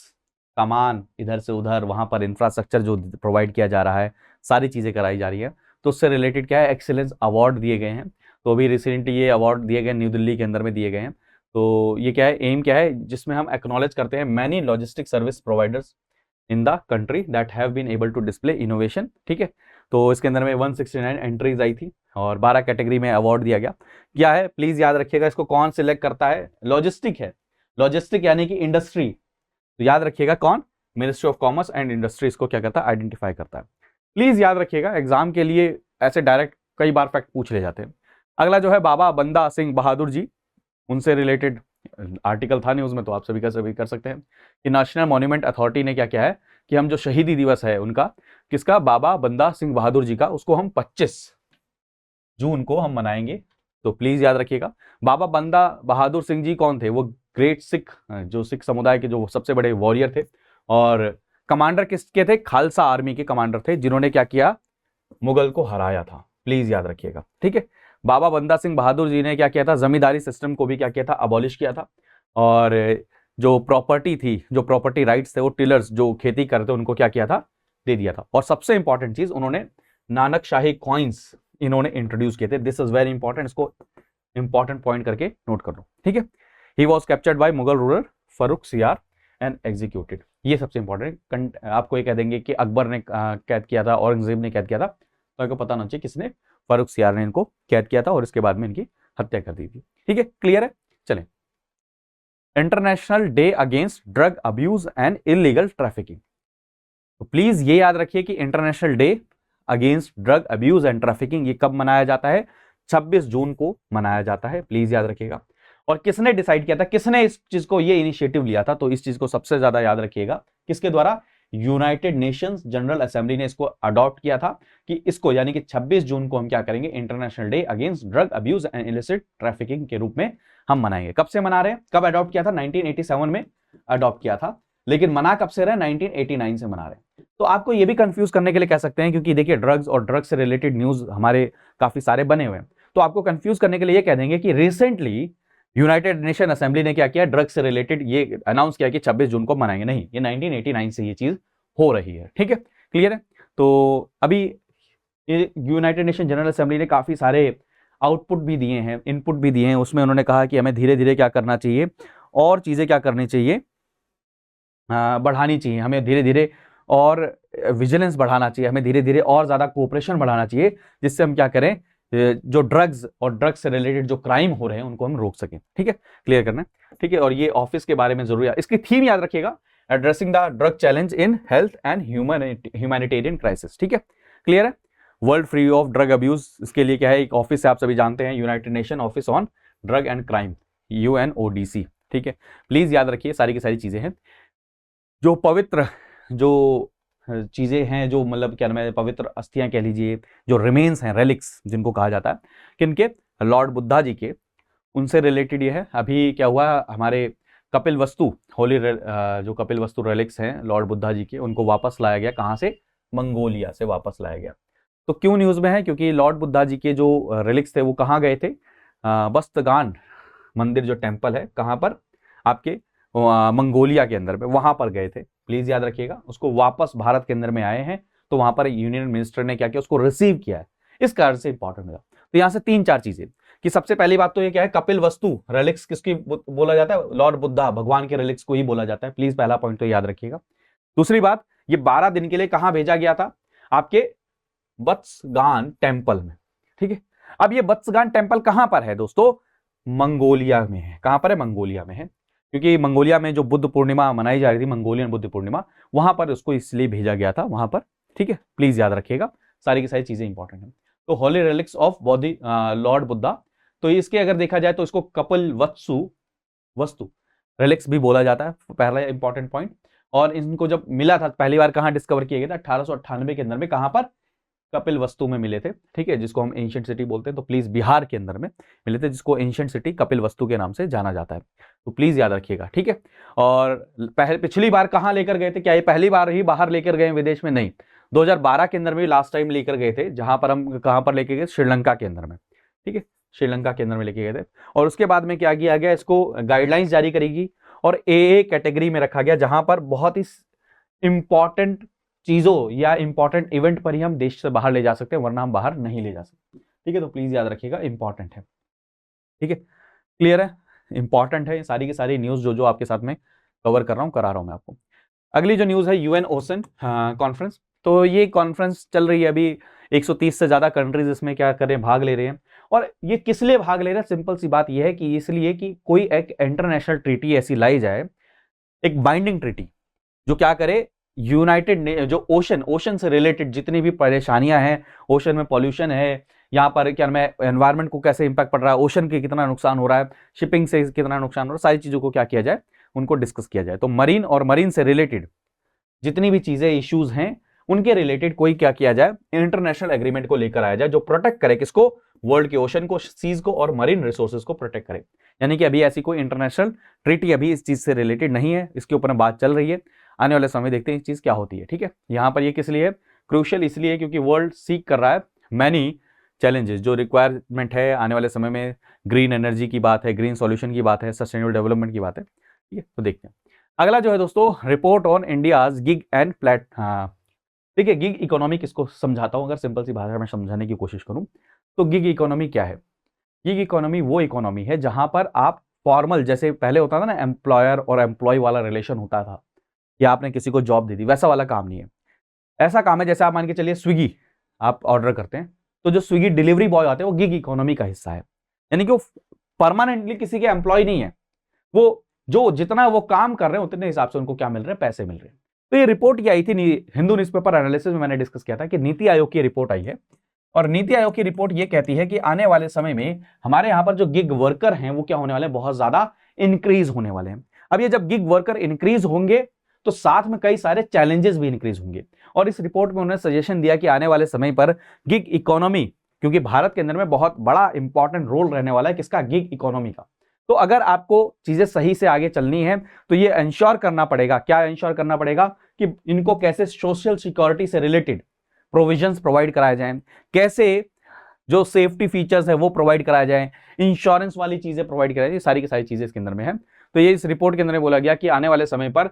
सामान इधर से उधर, वहां पर इंफ्रास्ट्रक्चर जो प्रोवाइड किया जा रहा है, सारी चीजें कराई जा रही है, तो उससे रिलेटेड क्या है, एक्सीलेंस अवार्ड दिए गए हैं। तो अभी रिसेंटली ये अवार्ड दिए गए, न्यू दिल्ली के अंदर में दिए गए हैं। तो ये क्या है, एम क्या है, जिसमें हम एक्नॉलेज करते हैं many logistic service providers in the country that have been able to display innovation. ठीक है, तो इसके अंदर में 169 एंट्रीज आई थी और 12 कैटेगरी में अवार्ड दिया गया। क्या है प्लीज याद रखिएगा, इसको कौन सिलेक्ट करता है? लॉजिस्टिक है, लॉजिस्टिक यानी कि इंडस्ट्री। तो याद रखिएगा कौन? Ministry of commerce and industry इसको क्या करता है? आइडेंटिफाई करता है। प्लीज याद रखिएगा, एग्जाम के लिए ऐसे डायरेक्ट कई बार फैक्ट पूछ ले जाते हैं। अगला जो है बाबा बंदा सिंह बहादुर जी, उनसे रिलेटेड आर्टिकल था न्यूज में, तो आप सभी कर सकते हैं कि नेशनल मॉन्यूमेंट अथॉरिटी ने क्या किया है कि हम जो शहीदी दिवस है उनका, किसका? बाबा बंदा सिंह बहादुर जी का, उसको हम 25 जून को हम मनाएंगे। तो प्लीज याद रखिएगा, बाबा बंदा बहादुर सिंह जी कौन थे? वो ग्रेट सिख, जो सिख समुदाय के जो सबसे बड़े वॉरियर थे, और कमांडर किसके थे? खालसा आर्मी के कमांडर थे, जिन्होंने क्या किया? मुगल को हराया था। प्लीज याद रखिएगा, ठीक है। बाबा बंदा सिंह बहादुर जी ने क्या किया था? जमींदारी सिस्टम को भी क्या किया था? अबॉलिश किया था। और जो प्रॉपर्टी थी, जो प्रॉपर्टी राइट्स थे, वो टिलर्स जो खेती करते उनको क्या किया था? दे दिया था। और सबसे इंपॉर्टेंट चीज, उन्होंने नानक शाही कॉइन्स इन्होंने इंट्रोड्यूस किए थे। दिस इज वेरी इंपॉर्टेंट, इसको इंपॉर्टेंट पॉइंट करके नोट कर लो, ठीक है। He was captured by Mughal ruler Farrukh सियार एंड एग्जीक्यूटेड। ये सबसे इंपॉर्टेंट। आपको ये कह देंगे कि अकबर ने कैद किया था, औरंगजेब ने कैद किया था, तो आपको पता होना चाहिए किसने? फरुख सियार ने इनको कैद किया था और इसके बाद में इनकी हत्या कर दी थी। ठीक है, क्लियर है? चलें, international day against drug abuse and illegal trafficking. तो प्लीज ये याद रखिए कि international day against drug abuse and trafficking ये कब मनाया जाता है? 26 जून को मनाया जाता है। प्लीज याद रखिएगा। और किसने डिसाइड किया था? किसने इस चीज को, ये इनिशिएटिव लिया था? तो इस चीज को सबसे ज्यादा याद रखिएगा, किसके द्वारा? यूनाइटेड नेशंस जनरल असेंबली ने इसको अडॉप्ट किया था कि इसको, यानी कि 26 जून को हम क्या करेंगे? International day against drug abuse and illicit trafficking के रूप में हम मनाएंगे। कब से मना रहे हैं? कब अडॉप्ट किया था? 1987 में अडॉप्ट किया था, लेकिन मना कब से रहे? 1989 से मना रहे हैं। तो आपको ये भी कंफ्यूज करने के लिए कह सकते हैं, क्योंकि देखिए ड्रग्स और ड्रग्स से रिलेटेड न्यूज हमारे काफी सारे बने हुए हैं, तो आपको कंफ्यूज करने के लिए ये कह देंगे कि रिसेंटली यूनाइटेड नेशन असेंबली ने क्या किया? ड्रग्स से रिलेटेड ये अनाउंस किया कि 26 जून को मनाएंगे। नहीं, ये 1989 से ये चीज हो रही है। ठीक है, क्लियर है? तो अभी ये यूनाइटेड नेशन जनरल असेंबली ने काफी सारे आउटपुट भी दिए हैं, इनपुट भी दिए हैं। उसमें उन्होंने कहा कि हमें धीरे धीरे क्या करना चाहिए, और चीजें क्या करनी चाहिए? बढ़ानी चाहिए हमें धीरे धीरे, और विजिलेंस बढ़ाना चाहिए हमें धीरे धीरे, और ज्यादा कोऑपरेशन बढ़ाना चाहिए, जिससे हम क्या करें? जो ड्रग्स और ड्रग्स से रिलेटेड जो क्राइम हो रहे हैं उनको हम रोक सकें। ठीक है, क्लियर करना है, ठीक है। और ये ऑफिस के बारे में जरूरी है। इसकी थीम याद रखिएगा, addressing the drug challenge in health and humanitarian crisis. ठीक है, क्लियर है? World free of drug abuse, इसके लिए क्या है? एक ऑफिस है, आप सभी जानते हैं, United nation office on drug and crime, UNODC। ठीक है, प्लीज याद रखिए, सारी की सारी चीजें हैं। जो पवित्र जो चीजें हैं, जो मतलब क्या नाम है, पवित्र अस्थियां कह लीजिए, जो रिमेन्स हैं, रेलिक्स जिनको कहा जाता है, किनके? लॉर्ड बुद्धा जी के, उनसे रिलेटेड ये है। अभी क्या हुआ, हमारे कपिल वस्तु होली जो कपिल वस्तु रेलिक्स हैं लॉर्ड बुद्धा जी के, उनको वापस लाया गया। कहाँ से? मंगोलिया से वापस लाया गया। तो क्यों न्यूज में है? क्योंकि लॉर्ड बुद्धा जी के जो रेलिक्स थे वो कहाँ गए थे? बस्तगान मंदिर जो टेम्पल है, कहाँ पर? आपके मंगोलिया के अंदर में, वहां पर गए थे। प्लीज याद रखिएगा, उसको वापस भारत के अंदर में आए हैं, तो वहां पर यूनियन मिनिस्टर ने क्या किया? उसको रिसीव किया है। इस कारण से इंपॉर्टेंट है। तो यहां से 3-4 चीजें, कि सबसे पहली बात तो ये क्या है? कपिल वस्तु रेलिक्स किसकी बोला जाता है? लॉर्ड बुद्धा भगवान के रेलिक्स को ही बोला जाता है। प्लीज पहला पॉइंट तो याद रखिएगा। दूसरी बात, ये 12 दिन के लिए कहां भेजा गया था? आपके बत्सगान टेम्पल में। ठीक है, अब ये बत्सगान टेम्पल कहां पर है दोस्तों? मंगोलिया में है। कहां पर है? मंगोलिया में है, क्योंकि मंगोलिया में जो बुद्ध पूर्णिमा मनाई जा रही थी, मंगोलियन बुद्ध पूर्णिमा, वहां पर उसको इसलिए भेजा गया था वहां पर। ठीक है, प्लीज याद रखिएगा, सारी की सारी चीजें इंपॉर्टेंट है। तो Holi relics of body Lord Buddha, तो इसके अगर देखा जाए तो इसको कपिल वस्तु रेलिक्स भी बोला जाता है, पहला इंपॉर्टेंट पॉइंट। और इनको जब मिला था पहली बार, कहां डिस्कवर किया गया था? 1898 के अंदर में। कहां पर? कपिल वस्तु में मिले थे। ठीक है, जिसको हम एंशिएंट सिटी बोलते हैं। तो प्लीज बिहार के अंदर में मिले थे, जिसको एंशिएंट सिटी कपिल वस्तु के नाम से जाना जाता है। तो प्लीज याद रखिएगा, ठीक है। और पिछली बार कहां लेकर गए थे? क्या ये पहली बार ही बाहर लेकर गए विदेश में? नहीं, 2012 के अंदर में लास्ट टाइम लेकर गए थे, जहां पर हम कहां पर लेके गए? श्रीलंका के अंदर में। ठीक है, श्रीलंका के अंदर में लेके गए थे। और उसके बाद में क्या किया गया? इसको गाइडलाइंस जारी करेगी और AA कैटेगरी में रखा गया, जहां पर बहुत ही इंपॉर्टेंट चीजों या इंपॉर्टेंट इवेंट पर ही हम देश से बाहर ले जा सकते हैं, वरना हम बाहर नहीं ले जा सकते। ठीक है, तो प्लीज याद रखिएगा, इंपॉर्टेंट है। ठीक है, क्लियर है? इंपॉर्टेंट है सारी की सारी न्यूज जो आपके साथ में कवर कर रहा हूं, करा रहा हूं मैं आपको। अगली जो न्यूज़ है यूएन ओशन कॉन्फ्रेंस। तो ये कॉन्फ्रेंस चल रही है अभी, 130 से ज़्यादा कंट्रीज इसमें क्या कर रहे हैं, भाग ले रहे हैं। और ये किस लिए भाग ले रहे हैं, सिंपल सी बात ये है कि इसलिए कि कोई एक इंटरनेशनल ट्रीटी ऐसी लाई जाए, एक बाइंडिंग ट्रीटी, जो क्या करे, जो ओशन से रिलेटेड जितनी भी परेशानियां हैं, ओशन में पॉल्यूशन है, यहाँ पर क्या मैं एनवायरमेंट को कैसे इंपैक्ट पड़ रहा है, ओशन के कितना नुकसान हो रहा है, शिपिंग से कितना नुकसान हो रहा है, सारी चीजों को क्या किया जाए, उनको डिस्कस किया जाए। तो मरीन और मरीन से रिलेटेड जितनी भी चीजें, इश्यूज हैं, उनके रिलेटेड कोई क्या किया जाए, इंटरनेशनल एग्रीमेंट को लेकर आया जाए, जो प्रोटेक्ट करे किसको, वर्ल्ड के ओशन को, सीज को और मरीन रिसोर्सेज को प्रोटेक्ट करे। यानी कि अभी ऐसी कोई इंटरनेशनल ट्रीटी अभी इस चीज से रिलेटेड नहीं है, इसके ऊपर बात चल रही है। आने वाले समय देखते हैं इस चीज क्या होती है। ठीक है, यहां पर ये किस लिए क्रूशियल, इसलिए क्योंकि वर्ल्ड सीक कर रहा है मैनी चैलेंजेस, जो रिक्वायरमेंट है आने वाले समय में, ग्रीन एनर्जी की बात है, ग्रीन सॉल्यूशन की बात है, सस्टेनेबल डेवलपमेंट की बात है। ठीक है, तो देखते हैं अगला जो है दोस्तों, report on India's gig end plate. हाँ ठीक है, गिग इकोनॉमी किसको समझाता हूं, अगर सिंपल सी भाषा में समझाने की कोशिश करूं तो गिग इकोनॉमी क्या है। गिग इकोनॉमी वो इकोनॉमी है जहां पर आप फॉर्मल, जैसे पहले होता था ना एम्प्लॉयर और एम्प्लॉय वाला रिलेशन होता था, या आपने किसी को जॉब दे दी, वैसा वाला काम नहीं है। ऐसा काम है जैसे आप मान के चलिए स्विगी आप ऑर्डर करते हैं, तो जो स्विगी डिलीवरी बॉय आते हैं वो गिग इकोनॉमी का हिस्सा है। यानी कि वो परमानेंटली किसी के एम्प्लॉय नहीं है, वो जो जितना वो काम कर रहे हैं उतने हिसाब से उनको क्या मिल रहे हैं, पैसे मिल रहे हैं। तो ये रिपोर्ट ये आई थी हिंदू न्यूज़पेपर एनालिसिस में, मैंने डिस्कस किया था कि नीति आयोग की रिपोर्ट आई है, और नीति आयोग की रिपोर्ट ये कहती है कि आने वाले समय में हमारे यहाँ पर जो गिग वर्कर हैं वो क्या होने वाले हैं, बहुत ज्यादा इंक्रीज होने वाले हैं। अब ये जब गिग वर्कर इंक्रीज होंगे तो साथ में कई सारे चैलेंजेस भी इंक्रीज होंगे, और इस रिपोर्ट में उन्होंने सजेशन दिया कि आने वाले समय पर गिग इकोनॉमी, क्योंकि भारत के अंदर में बहुत बड़ा इंपॉर्टेंट रोल रहने वाला है किसका, गिग इकोनॉमी का। तो अगर आपको चीजें सही से आगे चलनी है तो ये इंश्योर करना पड़ेगा, क्या इंश्योर करना पड़ेगा, कि इनको कैसे सोशल सिक्योरिटी से रिलेटेड प्रोविजंस प्रोवाइड कराए जाएं, कैसे जो सेफ्टी फीचर्स है वो प्रोवाइड कराए जाएं, इंश्योरेंस वाली चीजें प्रोवाइड कराई जाए, सारी की सारी चीजें इसके अंदर में है। तो ये इस रिपोर्ट के अंदर बोला गया कि आने वाले समय पर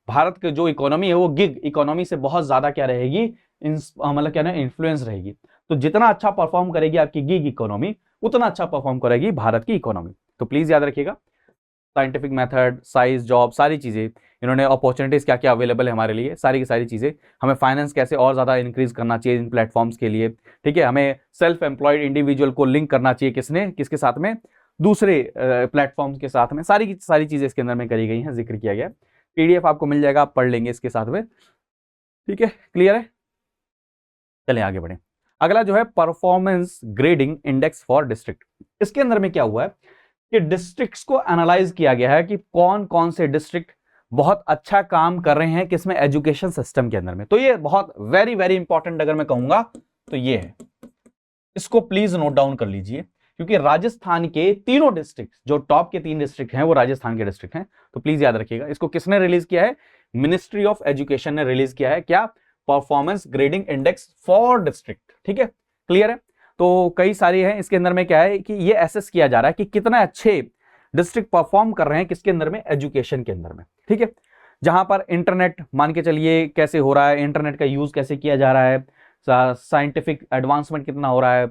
भारत की जो इकोनॉमी है वो गिग इकोनॉमी से बहुत ज्यादा क्या रहेगी, मतलब क्या ना, इन्फ्लुएंस रहेगी। तो जितना अच्छा परफॉर्म करेगी आपकी गिग इकोनॉमी, उतना अच्छा परफॉर्म करेगी भारत की इकोनॉमी। तो प्लीज याद रखिएगा, साइंटिफिक मेथड, साइज, जॉब, सारी चीजें इन्होंने, अपॉर्चुनिटीज क्या क्या अवेलेबल है हमारे लिए, सारी की सारी चीजें, हमें फाइनेंस कैसे और ज्यादा इंक्रीज करना चाहिए इन प्लेटफॉर्म्स के लिए। ठीक है, हमें सेल्फ एम्प्लॉयड इंडिविजुअल को लिंक करना चाहिए किसने, किसके साथ में, दूसरे प्लेटफॉर्म्स के साथ में, सारी की सारी चीजें इसके अंदर में करी गई हैं, जिक्र किया गया। पीडीएफ आपको मिल जाएगा, आप पढ़ लेंगे इसके साथ में। ठीक है, क्लियर है, चलें आगे बढ़ें। अगला जो है performance grading index for district. इसके अंदर में क्या हुआ है कि डिस्ट्रिक्ट्स को एनालाइज किया गया है कि कौन कौन से डिस्ट्रिक्ट बहुत अच्छा काम कर रहे हैं किसमें, एजुकेशन सिस्टम के अंदर में। तो ये बहुत वेरी वेरी इंपॉर्टेंट अगर मैं कहूंगा तो ये है, इसको प्लीज नोट डाउन कर लीजिए, क्योंकि राजस्थान के तीनों डिस्ट्रिक्ट, जो टॉप के 3 डिस्ट्रिक्ट हैं वो राजस्थान के डिस्ट्रिक्ट हैं। तो प्लीज याद रखिएगा, इसको किसने रिलीज किया है, मिनिस्ट्री ऑफ एजुकेशन ने रिलीज किया है, क्या, performance grading index for district. ठीक है, क्लियर है। तो कई सारी हैं, इसके अंदर में क्या है कि ये एसेस किया जा रहा है कि कितना अच्छे डिस्ट्रिक्ट परफॉर्म कर रहे हैं किसके अंदर में, एजुकेशन के अंदर में। ठीक है, जहां पर इंटरनेट मान के चलिए कैसे हो रहा है, इंटरनेट का यूज कैसे किया जा रहा है, साइंटिफिक एडवांसमेंट कितना हो रहा है,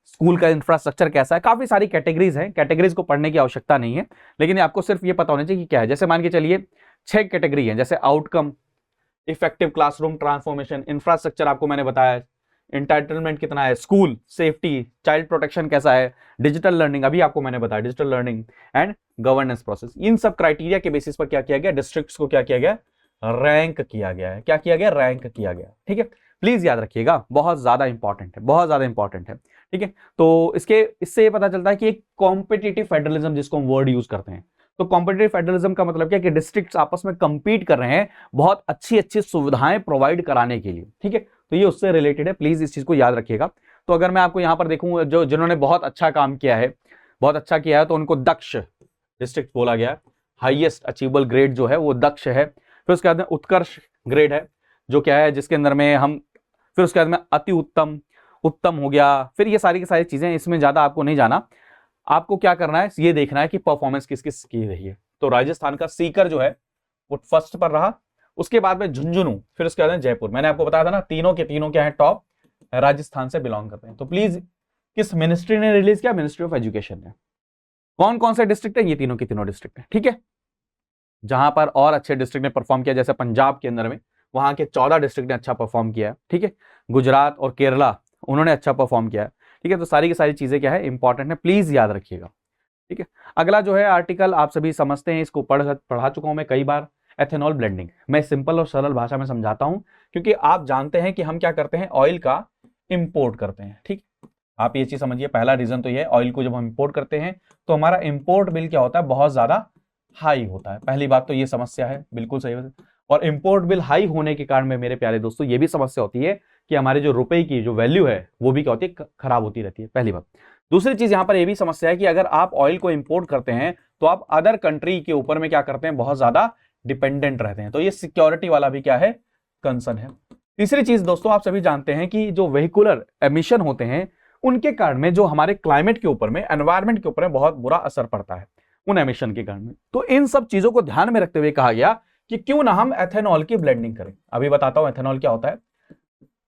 स्कूल का इंफ्रास्ट्रक्चर कैसा है, काफी सारी कैटेगरीज हैं। कैटेगरीज को पढ़ने की आवश्यकता नहीं है, लेकिन आपको सिर्फ ये पता होना चाहिए कि क्या है। जैसे मान के चलिए 6 कैटेगरी है, जैसे outcome, effective classroom transformation, infrastructure आपको मैंने बताया, एंटाइटलमेंट कितना है, स्कूल सेफ्टी, चाइल्ड प्रोटेक्शन कैसा है, डिजिटल लर्निंग अभी आपको मैंने बताया, digital learning and governance process. इन सब क्राइटेरिया के बेसिस पर क्या किया गया, डिस्ट्रिक्ट्स को क्या किया गया, रैंक किया गया है। क्या किया गया, रैंक किया गया। ठीक है, प्लीज याद रखिएगा, बहुत ज्यादा इंपॉर्टेंट है, बहुत ज्यादा इंपॉर्टेंट है। ठीक है, तो इससे ये पता चलता है कि एक कॉम्पिटिटिव फेडरलिज्म जिसको हम वर्ड यूज करते हैं, तो कॉम्पिटिटिव फेडरलिज्म का मतलब क्या है कि डिस्ट्रिक्ट्स आपस में कंपीट कर रहे हैं बहुत अच्छी अच्छी सुविधाएं प्रोवाइड कराने के लिए। ठीक है, तो ये उससे रिलेटेड है, प्लीज इस चीज को याद रखिएगा। तो अगर मैं आपको यहां पर देखूं जो जिन्होंने बहुत अच्छा काम किया है, बहुत अच्छा किया है, तो उनको दक्ष डिस्ट्रिक्ट बोला गया है। हाईएस्ट अचीवेबल ग्रेड जो है वो दक्ष है। फिर उसके बाद में उत्कर्ष ग्रेड है, जो क्या है जिसके अंदर में हम, फिर उसके बाद में अति उत्तम, उत्तम हो गया। फिर ये सारी की सारी चीजें, इसमें ज्यादा आपको नहीं जाना, आपको क्या करना है ये देखना है कि परफॉर्मेंस किस किस की रही है। तो राजस्थान का सीकर जो है वो फर्स्ट पर रहा, उसके बाद में झुंझुनू, फिर उसके बाद में जयपुर। मैंने आपको बताया था ना, तीनों के तीनों क्या है, टॉप राजस्थान से बिलोंग करते हैं। तो प्लीज किस मिनिस्ट्री ने रिलीज किया, मिनिस्ट्री ऑफ एजुकेशन ने। कौन कौन से डिस्ट्रिक्ट है, ये तीनों के तीनों डिस्ट्रिक्ट है। ठीक है, जहां पर और अच्छे डिस्ट्रिक्ट ने परफॉर्म किया, जैसे पंजाब के अंदर में वहां के 14 डिस्ट्रिक्ट ने अच्छा परफॉर्म किया है, ठीक है। गुजरात और केरला उन्होंने अच्छा परफॉर्म किया है, ठीक है। तो सारी की सारी चीजें क्या है, इंपॉर्टेंट है, प्लीज याद रखिएगा, ठीक है। अगला जो है आर्टिकल आप सभी समझते हैं, इसको पढ़ा चुका हूं मैं कई बार। एथेनॉल ब्लेंडिंग मैं सिंपल और सरल भाषा में समझाता हूं, क्योंकि आप जानते हैं कि हम क्या करते हैं, ऑयल का इंपोर्ट करते हैं, ठीक। आप ये चीज समझिए, पहला रीजन तो ये है, ऑयल को जब हम इंपोर्ट करते हैं तो हमारा इंपोर्ट बिल क्या होता है, बहुत ज्यादा हाई होता है। पहली बात तो ये समस्या है, बिल्कुल सही है। और इंपोर्ट बिल हाई होने के कारण में मेरे प्यारे दोस्तों ये भी समस्या होती है कि हमारे जो रुपए की जो वैल्यू है वो भी क्या होती है, खराब होती रहती है, पहली बात। दूसरी चीज यहां पर यह भी समस्या है कि अगर आप ऑयल को इंपोर्ट करते हैं तो आप अदर कंट्री के ऊपर में क्या करते हैं, बहुत ज्यादा डिपेंडेंट रहते हैं, तो ये सिक्योरिटी वाला भी क्या है, कंसर्न है। तीसरी चीज दोस्तों, आप सभी जानते हैं कि जो वेहिकुलर एमिशन होते हैं उनके कारण में जो हमारे क्लाइमेट के ऊपर में, एनवायरमेंट के ऊपर में बहुत बुरा असर पड़ता है उन एमिशन के कारण में। तो इन सब चीजों को ध्यान में रखते हुए कहा गया कि क्यों ना हम एथेनॉल की ब्लेंडिंग करें। अभी बताता हूं एथेनॉल क्या होता है।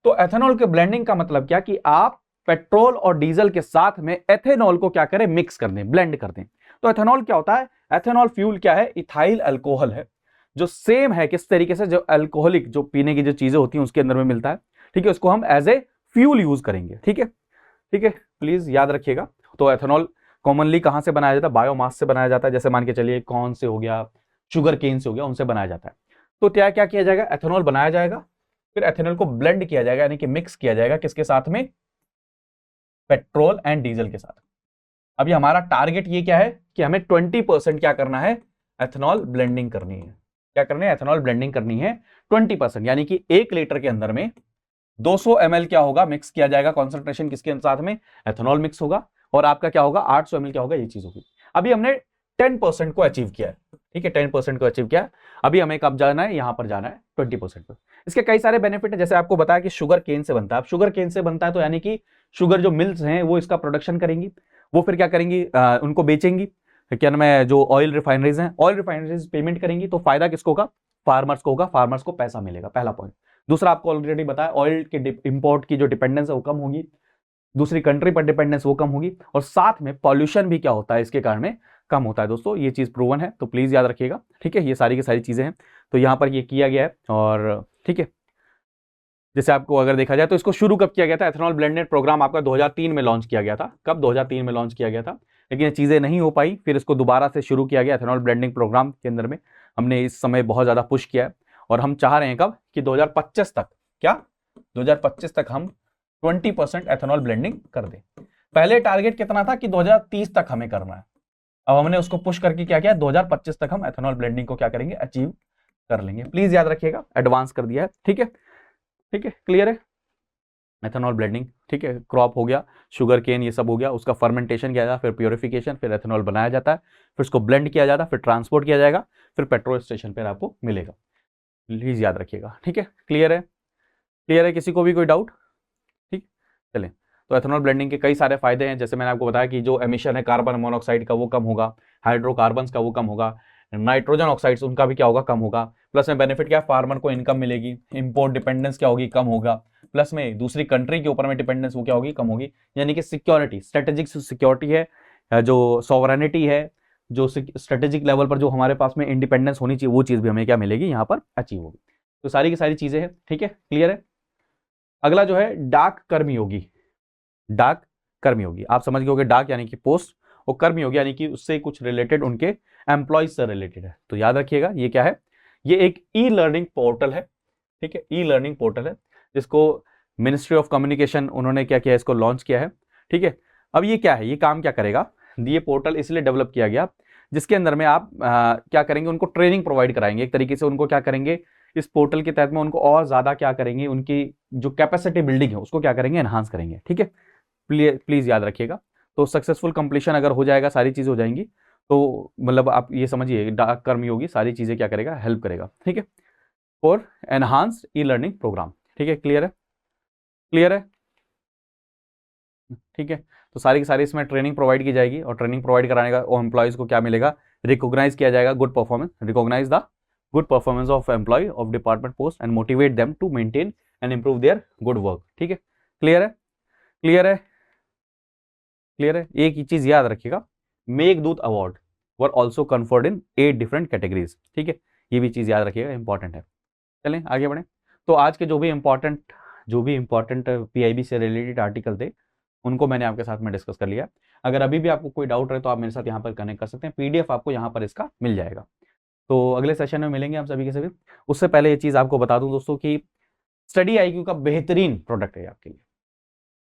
तो एथेनॉल के ब्लेंडिंग का मतलब क्या कि आप पेट्रोल और डीजल के साथ में एथेनॉल को क्या करें, मिक्स कर दें, ब्लेंड कर दें। तो एथेनॉल क्या होता है, एथेनॉल फ्यूल क्या है, इथाइल अल्कोहल है, जो सेम है किस तरीके से, जो अल्कोहलिक जो पीने की जो चीजें होती हैं उसके अंदर में मिलता है, ठीक है। उसको हम एज ए फ्यूल यूज करेंगे, ठीक है, ठीक है, प्लीज याद रखिएगा। तो एथेनॉल कॉमनली कहां से बनाया जाता है, बायोमास से बनाया जाता है, जैसे मान के चलिए कॉर्न से हो गया, शुगर केन से हो गया, उनसे बनाया जाता है। तो क्या क्या किया जाएगा, एथेनॉल बनाया जाएगा, फिर एथेनॉल को ब्लेंड किया जाएगा, यानी कि मिक्स किया जाएगा, किसके साथ में, पेट्रोल एंड डीजल के साथ। अभी हमारा टारगेट ये क्या है कि हमें 20% क्या करना है, एथेनॉल ब्लेंडिंग करनी है। क्या करनी है, एथेनॉल ब्लेंडिंग करनी है 20%, यानी कि 1 लीटर के अंदर में 200 ml क्या होगा, मिक्स किया जाएगा, कॉन्सेंट्रेशन किसके साथ में, एथेनॉल मिक्स होगा, और आपका क्या होगा, 800 ml क्या होगा, ये चीज होगी। अभी हमने 10% को अचीव किया है, ठीक है, 10% को अचीव किया है। अभी हमें कब जाना है, यहां पर जाना है 20% पर। इसके कई सारे बेनिफिट है, जैसे आपको बताया कि शुगर केन से बनता है। अब शुगर केन से बनता है तो यानी कि शुगर जो मिल्स हैं वो इसका प्रोडक्शन करेंगी, वो फिर क्या करेंगी, उनको बेचेंगी, क्या नाम है, जो ऑयल रिफाइनरीज हैं, ऑयल रिफाइनरीज पेमेंट करेंगी, तो फायदा किसको होगा, फार्मर्स को होगा, फार्मर्स को पैसा मिलेगा, पहला पॉइंट। दूसरा, आपको ऑलरेडी बताया, ऑयल के इंपोर्ट की जो डिपेंडेंस है वो कम होगी, दूसरी कंट्री पर डिपेंडेंस वो कम होगी, और साथ में पॉल्यूशन भी क्या होता है इसके कारण में कम होता है। दोस्तों ये चीज प्रूवन है, तो प्लीज याद रखिएगा, ठीक है। ये सारी की सारी चीजें हैं, तो यहां पर ये किया गया है, और ठीक है, जैसे आपको अगर देखा जाए तो इसको शुरू कब किया गया था, एथेनॉल ब्लेंडेड प्रोग्राम आपका 2003 में लॉन्च किया गया था। कब, 2003 में लॉन्च किया गया था, लेकिन ये चीजें नहीं हो पाई, फिर इसको दोबारा से शुरू किया गया। एथेनॉल ब्लेंडिंग प्रोग्राम के अंदर में हमने इस समय बहुत ज्यादा पुश किया है, और हम चाह रहे हैं कब कि 2025 तक, क्या 2025 तक हम 20% एथेनॉल ब्लेंडिंग कर दें। पहले टारगेट कितना था कि 2030 तक हमें करना है, अब हमने उसको पुश करके क्या किया, 2025 तक हम एथेनॉल ब्लेंडिंग को क्या करेंगे, अचीव कर लेंगे। प्लीज याद रखिएगा, एडवांस कर दिया है, ठीक है, ठीक है, क्लियर है। एथेनॉल ब्लेंडिंग, ठीक है, क्रॉप हो गया, शुगर केन ये सब हो गया, उसका फर्मेंटेशन किया जाता है, फिर प्योरिफिकेशन, फिर एथेनॉल बनाया जाता है, फिर उसको ब्लेंड किया जाता है, फिर ट्रांसपोर्ट किया जाएगा, फिर पेट्रोल स्टेशन पर आपको मिलेगा। प्लीज याद रखिएगा, ठीक है, क्लियर है, क्लियर है, किसी को भी कोई डाउट, ठीक, चलें। तो एथेनॉल ब्लेंडिंग के कई सारे फायदे हैं, जैसे मैंने आपको बताया कि जो एमिशन है कार्बन मोनोऑक्साइड का वो कम होगा, हाइड्रोकार्बन्स का वो कम होगा, नाइट्रोजन ऑक्साइड्स उनका भी क्या होगा, कम होगा। प्लस में बेनिफिट क्या है, फार्मर को इनकम मिलेगी, इंपोर्ट डिपेंडेंस क्या होगी, कम होगा। प्लस में दूसरी कंट्री के ऊपर में डिपेंडेंस वो क्या होगी, कम होगी, यानी कि सिक्योरिटी, स्ट्रेटेजिक सिक्योरिटी है, जो सॉवरेनिटी है, जो स्ट्रेटेजिक लेवल पर जो हमारे पास में इंडिपेंडेंस होनी चाहिए, वो चीज भी हमें क्या मिलेगी, यहाँ पर अचीव होगी। तो सारी की सारी चीजें हैं, ठीक है, क्लियर है। अगला जो है डाक कर्मयोगी, डाक कर्मयोगी, आप समझ गए होंगे, डाक यानी कि पोस्ट, और कर्मयोगी यानी कि उससे कुछ रिलेटेड, उनके एम्प्लॉयज से रिलेटेड है। तो याद रखिएगा ये क्या है, ये एक ई लर्निंग पोर्टल है, ठीक है, ई लर्निंग पोर्टल है, जिसको मिनिस्ट्री ऑफ कम्युनिकेशन उन्होंने क्या किया, इसको लॉन्च किया है, ठीक है। अब ये क्या है, ये काम क्या करेगा, ये पोर्टल इसलिए डेवलप किया गया जिसके अंदर में आप क्या करेंगे, उनको ट्रेनिंग प्रोवाइड कराएंगे, एक तरीके से उनको क्या करेंगे, इस पोर्टल के तहत में उनको और ज्यादा क्या करेंगे, उनकी जो कैपेसिटी बिल्डिंग है उसको क्या करेंगे, एनहांस करेंगे, ठीक है। प्लीज याद रखिएगा। तो सक्सेसफुल कंप्लीशन अगर हो जाएगा, सारी चीजें हो जाएंगी, तो मतलब आप ये समझिए डाक कर्मयोगी सारी चीजें क्या करेगा, हेल्प करेगा, ठीक है, for enhanced e learning programme, ठीक है, क्लियर है, क्लियर है, ठीक है। तो सारी की सारी इसमें ट्रेनिंग प्रोवाइड की जाएगी, और ट्रेनिंग प्रोवाइड कराने का एम्प्लॉयज को क्या मिलेगा, रिकॉग्नाइज किया जाएगा, good performance, recognise the good performance of employ of department post and motivate them to maintain and improve their good work, ठीक है, क्लियर है, क्लियर है, क्लियर है। एक ही चीज याद रखिएगा, Meghdoot award, were also conferred in 8 different categories. ठीक है, ये भी चीज़ याद रखिएगा, इंपॉर्टेंट है। चलें आगे बढ़ें। तो आज के जो भी इंपॉर्टेंट PIB से रिलेटेड आर्टिकल थे उनको मैंने आपके साथ में डिस्कस कर लिया। अगर अभी भी आपको कोई डाउट रहे तो आप मेरे साथ यहाँ पर कनेक्ट कर सकते हैं, PDF आपको यहाँ पर इसका मिल जाएगा। तो अगले सेशन में मिलेंगे हम सभी के सभी। उससे पहले ये चीज़ आपको बता दूं दोस्तों कि स्टडी IQ का बेहतरीन प्रोडक्ट है आपके लिए।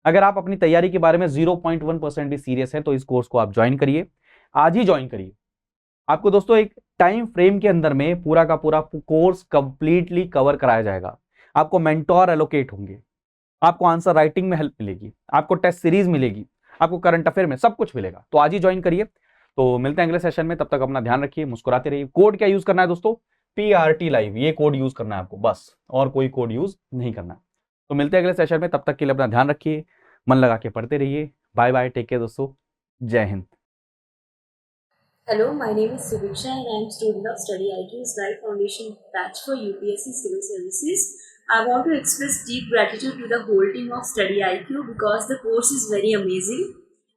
अगर आप अपनी तैयारी के बारे में 0.1% भी सीरियस है तो इस कोर्स को आप ज्वाइन करिए, आज ही ज्वाइन करिए। आपको दोस्तों एक टाइम फ्रेम के अंदर में पूरा का पूरा कोर्स कंप्लीटली कवर कराया जाएगा। आपको मेंटोर एलोकेट होंगे, आपको आंसर राइटिंग में हेल्प मिलेगी, आपको टेस्ट सीरीज मिलेगी, आपको करंट अफेयर में सब कुछ मिलेगा। तो आज ही ज्वाइन करिए। तो मिलते हैं अगले सेशन में, तब तक अपना ध्यान रखिए, मुस्कुराते रहिए। कोड क्या यूज करना है दोस्तों? PRT लाइव, ये कोड यूज करना है आपको बस, और कोई कोड यूज नहीं करना। तो मिलते हैं अगले सेशन में, तब तक के लिए अपना ध्यान रखिए, मन लगा के पढ़ते रहिए। बाय बाय, टेक केयर दोस्तों, जय Hind. Hello, my name is Subiksha and I am student of Study IQ's Life Foundation batch for UPSC Civil Services. I want to express deep gratitude to the whole team of Study IQ because the course is very amazing.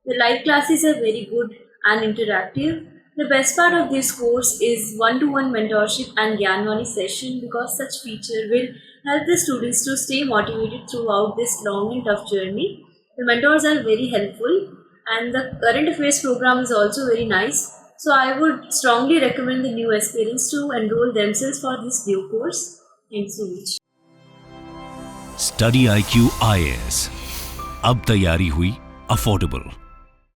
The live classes are very good and interactive. The best part of this course is one-to-one mentorship and Gyanvani session because such feature will help the students to stay motivated throughout this long and tough journey. The mentors are very helpful and the current affairs program is also very nice. So I would strongly recommend the new aspirants to enroll themselves for this new course. Thanks so much. Study IQ IAS, अब तैयारी हुई affordable.